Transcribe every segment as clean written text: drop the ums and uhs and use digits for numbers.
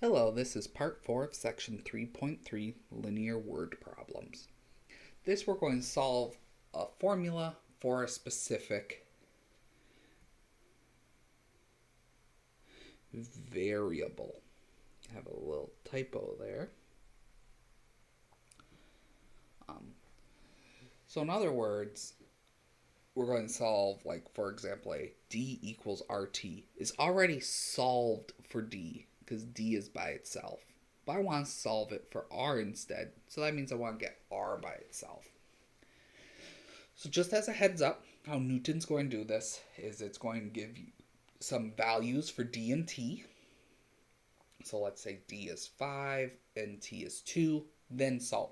Hello, this is part 4 of section 3.3, linear word problems. This we're going to solve a formula for a specific variable. I have a little typo there. So in other words, we're going to solve, like, for example, a d equals rt is already solved for d because d is by itself. But I want to solve it for r instead, so that means I want to get r by itself. So just as a heads up, how Newton's going to do this is it's going to give you some values for d and t. So let's say d is 5 and t is 2, then solve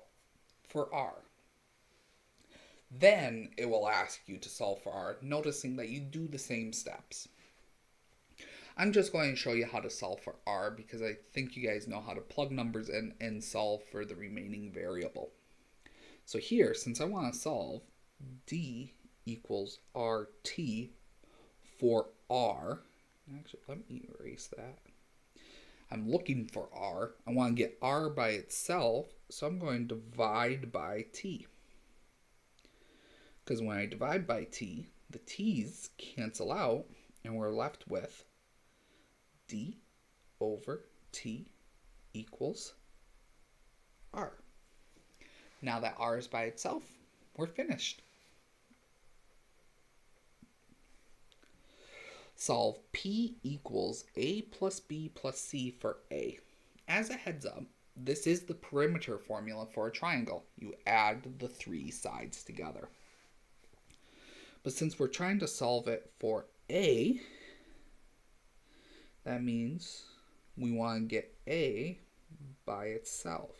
for r. Then it will ask you to solve for r, noticing that you do the same steps. I'm just going to show you how to solve for r because I think you guys know how to plug numbers in and solve for the remaining variable. So here, since I want to solve d equals rt for r, actually let me erase that. I'm looking for r. I want to get r by itself, so I'm going to divide by t. Because when I divide by t, the t's cancel out, and we're left with d over t equals r. Now that r is by itself, we're finished. Solve p equals a plus b plus c for a. As a heads up, this is the perimeter formula for a triangle. You add the three sides together. But since we're trying to solve it for a, that means we want to get a by itself.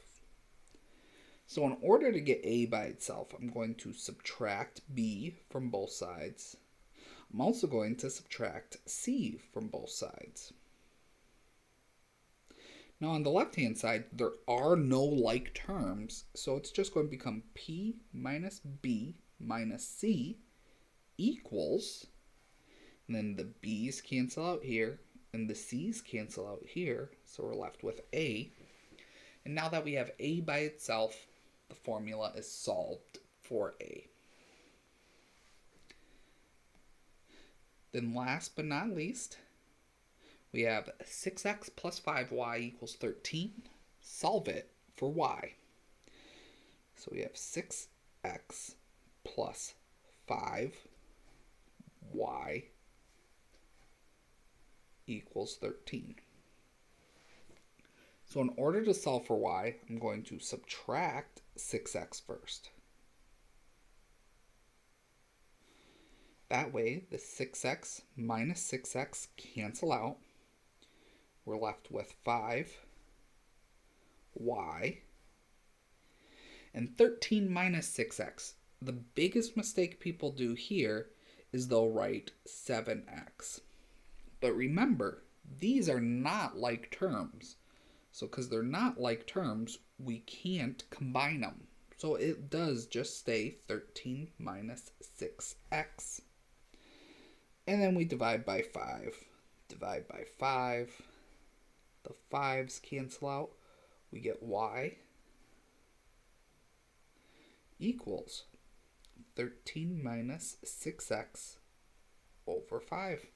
So in order to get a by itself, I'm going to subtract b from both sides. I'm also going to subtract c from both sides. Now on the left-hand side, there are no like terms, so it's just going to become p minus b minus c equals, and then the b's cancel out here, and the c's cancel out here, so we're left with a. And now that we have a by itself, the formula is solved for a. Then last but not least, we have 6x plus 5y equals 13. Solve it for y. So we have 6x plus 5y equals 13. So in order to solve for y, I'm going to subtract 6x first. That way, the 6x minus 6x cancel out. We're left with 5y. And 13 minus 6x. The biggest mistake people do here is they'll write 7x. But remember, these are not like terms. So because they're not like terms, we can't combine them. So it does just stay 13 minus 6x. And then we divide by 5. Divide by 5. The 5's cancel out. We get y equals 13 minus 6x over 5.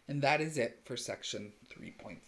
And that is it for section 3.3.